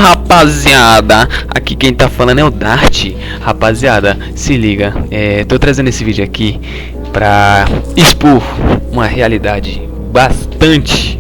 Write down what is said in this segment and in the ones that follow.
Rapaziada, aqui quem tá falando é o Dart. Rapaziada, se liga, tô trazendo esse vídeo aqui pra expor uma realidade bastante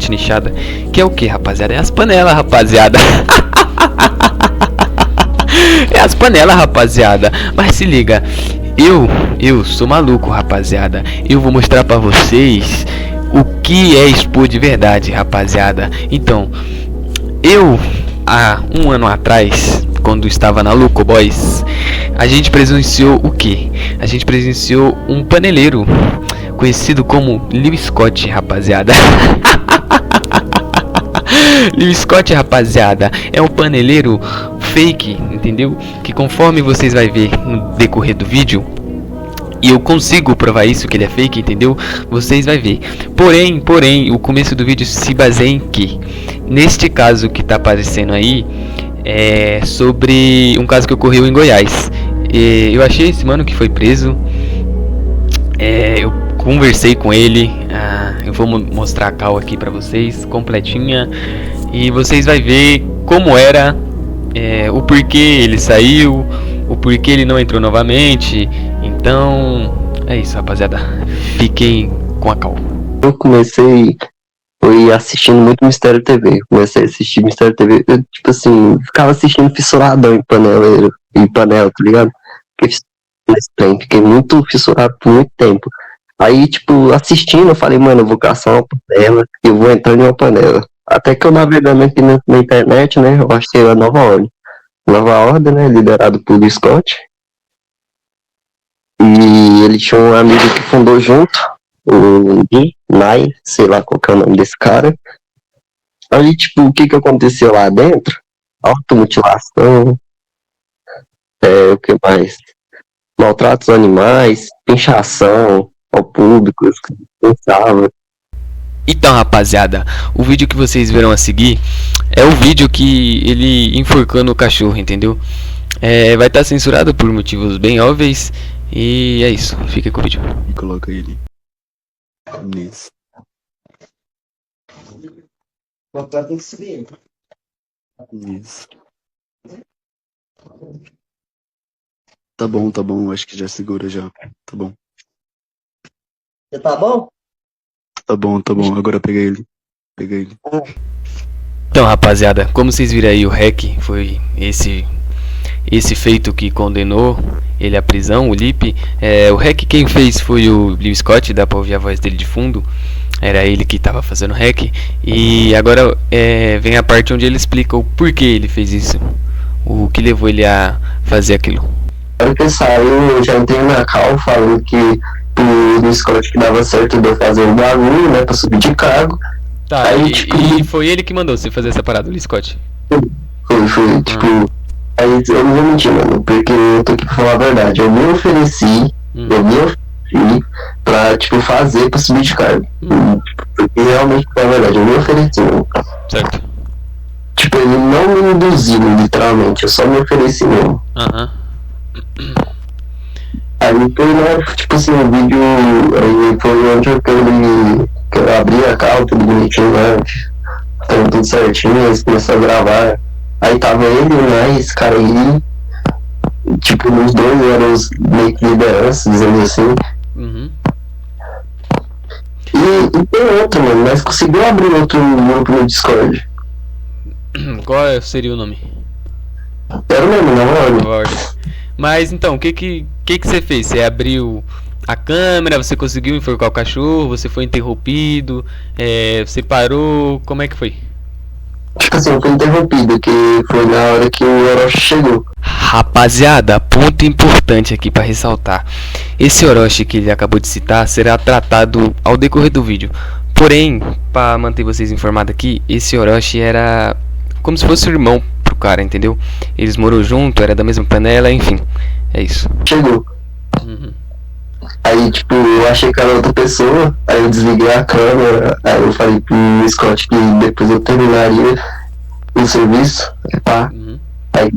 nichada, que é o que, rapaziada? É as panelas, rapaziada. É as panelas, rapaziada. Mas se liga, eu sou maluco, rapaziada. Eu vou mostrar pra vocês o que é expor de verdade, rapaziada. Então, eu há um ano atrás, quando estava na Luco Boys, a gente presenciou o que? A gente presenciou um paneleiro conhecido como Lil Scott, rapaziada. Lil Scott, rapaziada, é um paneleiro fake, entendeu? Que conforme vocês vai ver no decorrer do vídeo, e eu consigo provar isso, que ele é fake, entendeu? Vocês vai ver. Porém, o começo do vídeo se baseia em que, neste caso que tá aparecendo aí, é sobre um caso que ocorreu em Goiás. Eu achei esse mano que foi preso. Eu conversei com ele. Eu vou mostrar a cal aqui pra vocês, completinha. E vocês vai ver como era, o porquê ele saiu, o porquê ele não entrou novamente. Então, é isso, rapaziada. Fiquem com a cal. Eu fui assistindo muito Mistério TV. Comecei a assistir Mistério TV. Eu, tipo assim, ficava assistindo fissuradão em panela, tá ligado? Fiquei muito fissurado por muito tempo. Aí, tipo, assistindo, eu falei, mano, eu vou caçar uma panela e eu vou entrar em uma panela. Até que eu navegando aqui na internet, né, eu achei a Nova Ordem. Nova Ordem, né, liderado por Lil Scott. E ele tinha um amigo que fundou junto, o Nai, sei lá qual que é o nome desse cara. Aí, tipo, o que aconteceu lá dentro? Automutilação, o que mais? Maltratos aos animais, pinchação ao público, os que pensavam. Então, rapaziada, o vídeo que vocês verão a seguir é o vídeo que ele enforcando o cachorro, entendeu? Vai estar censurado por motivos bem óbvios. E é isso, fica com o vídeo. Coloca ele nisso. Isso. Tá bom, acho que já segura já. Tá bom. Já tá bom? Tá bom, agora pega ele. Então, rapaziada, como vocês viram aí, o REC foi esse feito que condenou ele à prisão, o Lipe. O REC quem fez foi o Lil Scott, dá pra ouvir a voz dele de fundo. Era ele que tava fazendo o REC. E agora vem a parte onde ele explica o porquê ele fez isso, o que levou ele a fazer aquilo. Aí que saiu, eu já entrei na cal falando que o Lil Scott que dava certo de eu fazer um bagulho, né, pra subir de cargo. Tá, aí, e foi ele que mandou você fazer essa parada, o Lil Scott? Foi, tipo... Aí eu não vou mentir, mano, porque eu tô aqui pra falar a verdade. Eu me ofereci pra, tipo, fazer pra subir de cargo. Porque realmente, na verdade, eu me ofereci, mano. Certo. Tipo, ele não me induziu, literalmente, eu só me ofereci mesmo. Aí foi, né, tipo assim, o vídeo, aí foi onde que eu abri a cal, tudo bonitinho, né, tudo certinho, eles começaram a gravar. Aí tava ele, né, esse cara aí, tipo, nos dois eram os meio que lideranças, dizendo assim. E tem outro, mano, mas conseguiu abrir outro grupo no Discord. Qual seria o nome? Era o mesmo, Nova Ordem. Mas então, o que você fez? Você abriu a câmera, você conseguiu enforcar o cachorro, você foi interrompido, você parou, como é que foi? Tipo assim, eu fui interrompido, que foi na hora que o Orochi chegou. Rapaziada, ponto importante aqui para ressaltar. Esse Orochi que ele acabou de citar será tratado ao decorrer do vídeo. Porém, para manter vocês informados aqui, esse Orochi era como se fosse o irmão pro cara, entendeu? Eles moram junto, era da mesma panela, enfim. É isso. Chegou. Aí, tipo, eu achei que era outra pessoa, aí eu desliguei a câmera, aí eu falei pro Scott que depois eu terminaria o serviço, pá. Aí,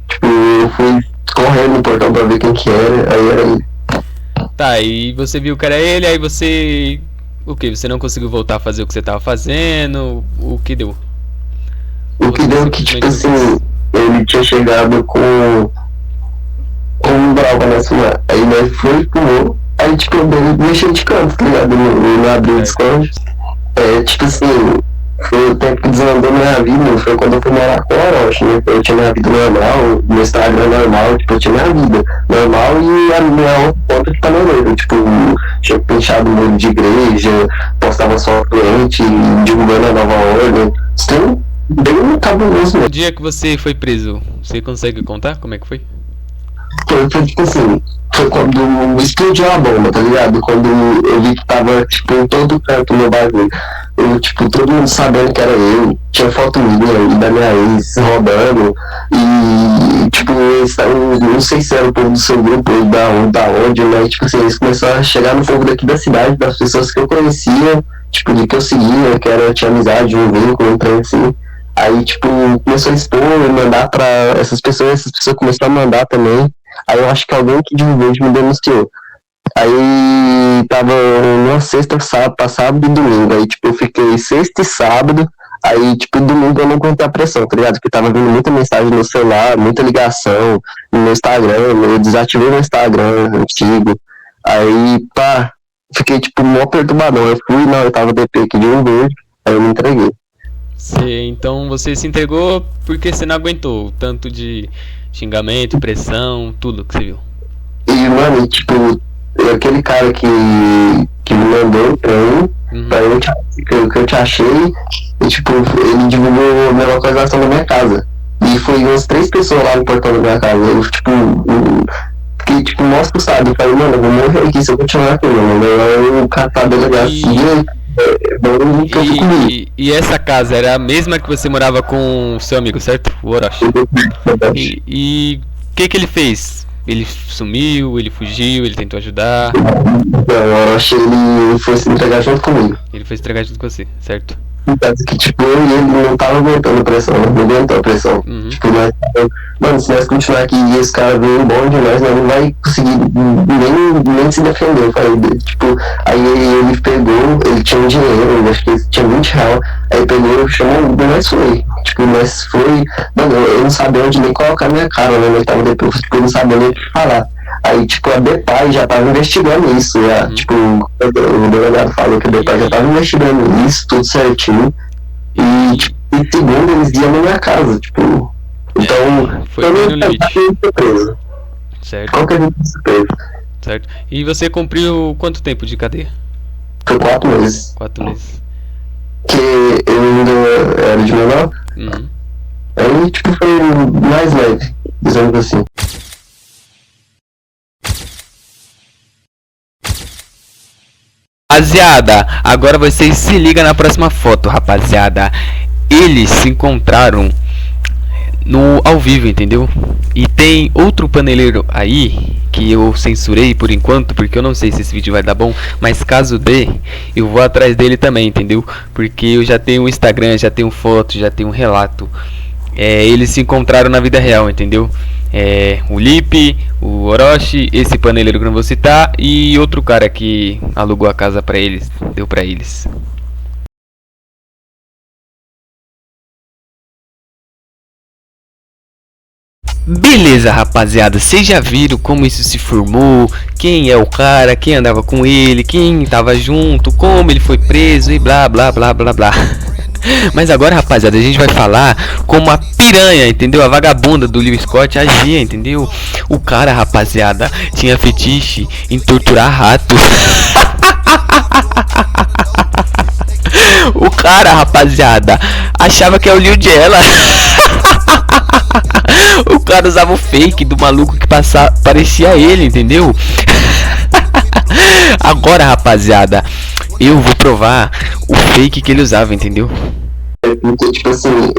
tipo, eu fui correndo no portão pra ver quem que era, aí era ele. Tá, e você viu que era ele, aí você... O que? Você não conseguiu voltar a fazer o que você tava fazendo? O que deu? O O que você deu que, tipo simplesmente assim, ele tinha chegado com um brau pra nós fumar. Aí nós foi, fumou. Aí, tipo, ele mexeu de canto, tá ligado? Não abriu o Certo. Discord. Tipo assim, foi o tempo que desandou minha vida, foi quando eu fui morar com o Orochi, né? Eu tinha minha vida normal, meu Instagram normal, tipo, eu tinha minha vida normal e a minha outra conta que tá no meio. Tipo, tinha fechado o muro de igreja, postava só cliente, divulgando a nova ordem. Isso bem cabuloso mesmo. O dia que você foi preso, você consegue contar como é que foi? Foi tipo assim, foi quando explodiu a bomba, tá ligado? Quando eu vi que tava, tipo, em todo canto meu bagulho. Eu, tipo, todo mundo sabendo que era eu, tinha foto minha e da minha ex rodando, e, tipo, eu não sei se era o povo do seu grupo ou da onde, mas, tipo assim, eles começaram a chegar no povo daqui da cidade, das pessoas que eu conhecia, tipo, de que eu seguia, que era, tinha amizade, um vínculo, então, assim. Aí, tipo, começou a expor, mandar pra essas pessoas começaram a mandar também. Aí eu acho que alguém que divulgou me denunciou. Aí tava numa sexta, sábado e domingo. Aí, tipo, eu fiquei sexta e sábado. Aí, tipo, domingo eu não aguentei a pressão, tá ligado? Porque tava vindo muita mensagem no celular, muita ligação no meu Instagram. Eu desativei meu Instagram antigo. Aí, pá, fiquei, tipo, mó perturbadão. Eu fui na oitava DP aqui de um verde. Aí eu me entreguei. Então você se entregou porque você não aguentou o tanto de xingamento, pressão, tudo que você viu. E, mano, tipo, aquele cara que me mandou pra mim, pra eu que eu te achei, e, tipo, ele divulgou a minha localização da minha casa. E foi umas 3 pessoas lá no portão da minha casa. Eu, tipo, fiquei, tipo, mó assustado. Eu falei, mano, eu vou morrer aqui se eu continuar aqui, mano. Eu catar a delegacia. E essa casa era a mesma que você morava com o seu amigo, certo? O Orochi. E o que ele fez? Ele sumiu, ele fugiu, ele tentou ajudar? Não, eu achei ele foi se entregar junto comigo. Ele foi se entregar junto com você, certo? Que, tipo, eu e ele não tava aguentando a pressão, não aguentou a pressão. Tipo, mano, se nós continuar aqui e esse cara veio bom demais, nós não vai conseguir nem se defender. Eu falei, tipo, aí ele pegou, ele tinha um dinheiro, acho que ele tinha 20 reais, aí pegou, chamou, nós foi. Tipo, nós foi, mano, eu não sabia onde nem colocar a minha cara, né? Eu tava depois, tipo, eu não sabia nem o que falar. Aí, tipo, a Depay já tava investigando isso, já, tipo, o delegado falou que a Depay já tava investigando isso, tudo certinho, e, tipo, em segundo eles iam na minha casa, tipo, então, foi no limite. Surpresa. Certo. Qualquer tipo de surpresa. Certo. E você cumpriu quanto tempo de cadeia? Foi 4 meses. 4 meses. Que eu ainda era de menor, aí, tipo, foi mais leve, dizendo assim. Rapaziada, agora vocês se ligam na próxima foto, rapaziada. Eles se encontraram no ao vivo, entendeu? E tem outro paneleiro aí que eu censurei por enquanto, porque eu não sei se esse vídeo vai dar bom, mas caso dê, eu vou atrás dele também, entendeu? Porque eu já tenho um Instagram, já tenho foto, já tenho um relato. Eles se encontraram na vida real, entendeu? O Lipe, o Orochi, esse paneleiro que eu não vou citar, e outro cara que alugou a casa pra eles, deu pra eles. Beleza, rapaziada, vocês já viram como isso se formou, quem é o cara, quem andava com ele, quem tava junto, como ele foi preso e blá blá blá blá blá. Mas agora, rapaziada, a gente vai falar como a piranha, entendeu? A vagabunda do Lewis Scott agia, entendeu? O cara, rapaziada, tinha fetiche em torturar ratos. O cara, rapaziada, achava que é o Liu Jella. O cara usava o fake do maluco que parecia ele, entendeu? Agora, rapaziada, eu vou provar o fake que ele usava, entendeu? Porque, tipo assim,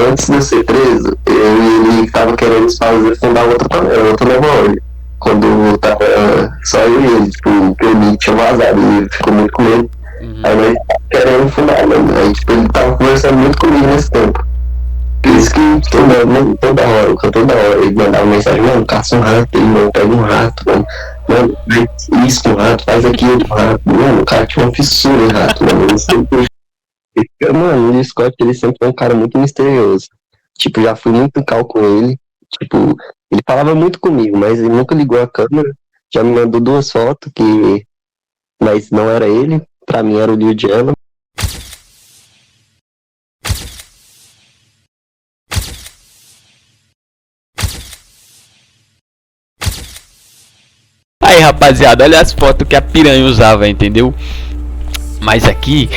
antes de eu ser preso, eu e ele tava querendo fundar outra nova ordem. Quando tava só eu e ele, tipo, o ele tinha vazado e ele ficou muito com medo. Aí nós querendo fundar, mano. Aí, tipo, ele tava conversando muito comigo nesse tempo. Por isso que toda hora ele mandava mensagem, mano, caça um rato aí, mano, pega um rato, mano, faz isso com o rato, faz aquilo com o rato, mano, o cara tinha uma fissura em rato, mano, ele sempre... Mano, o Scott, ele sempre é um cara muito misterioso. Tipo, já fui muito em cal com ele. Tipo, ele falava muito comigo, mas ele nunca ligou a câmera. Já me mandou 2 fotos, mas não era ele. Pra mim era o Lil Diana. Aí, rapaziada, olha as fotos que a piranha usava, entendeu? Mas aqui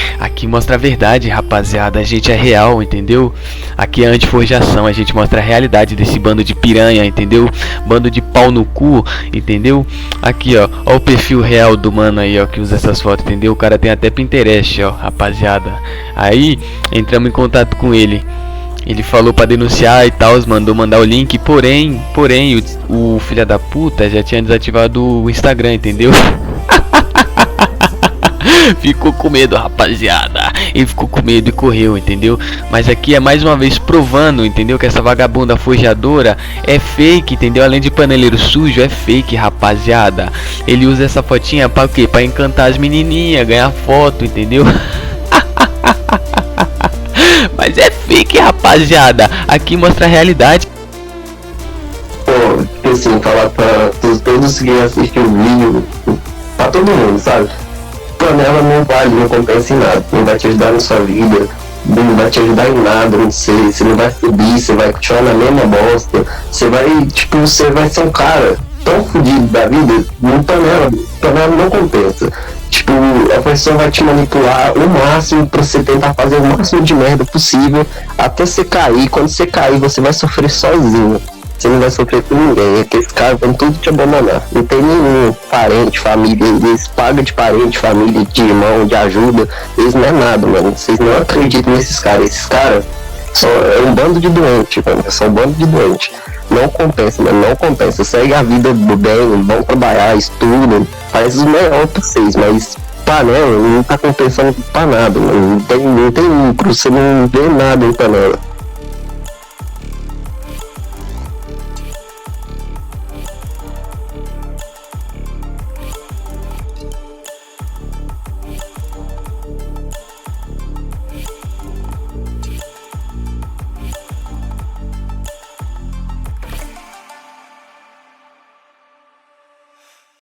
mostra a verdade, rapaziada. A gente é real, entendeu? Aqui é antiforjação, a gente mostra a realidade desse bando de piranha, entendeu? Bando de pau no cu, entendeu? Aqui, ó o perfil real do mano aí, ó, que usa essas fotos, entendeu? O cara tem até Pinterest, ó, rapaziada. Aí, entramos em contato com ele. Ele falou pra denunciar e tal, mandou mandar o link, porém, o filho da puta já tinha desativado o Instagram, entendeu? Ficou com medo, rapaziada. Ele ficou com medo e correu, entendeu? Mas aqui é mais uma vez provando, entendeu? Que essa vagabunda forjadora é fake, entendeu? Além de paneleiro sujo, é fake, rapaziada. Ele usa essa fotinha pra o quê? Pra encantar as menininhas, ganhar foto, entendeu? Mas é fake, rapaziada. Aqui mostra a realidade. Pô, tipo assim, falar pra todos que assistem o vídeo, pra todo mundo, sabe? Panela não vale, não compensa em nada, não vai te ajudar na sua vida, não vai te ajudar em nada, não sei, você não vai subir, você vai continuar na mesma bosta, você vai ser um cara tão fodido da vida, panela não compensa. Tipo, a pessoa vai te manipular o máximo pra você tentar fazer o máximo de merda possível até você cair. Quando você cair, você vai sofrer sozinho. Você não vai sofrer com ninguém. Aqueles caras vão tudo te abandonar. Não tem nenhum parente, família. Eles pagam de parente, família, de irmão, de ajuda. Eles não é nada, mano. Vocês não acreditam nesses caras. Esses caras é um bando de doente, mano. É só um bando de doente. Não compensa, mano. Não compensa. Segue a vida do bem, vão trabalhar, estudam. Faz o melhor pra vocês, mas panela não tá compensando pra nada, mano. Não tem lucro. Você não vê nada em panela.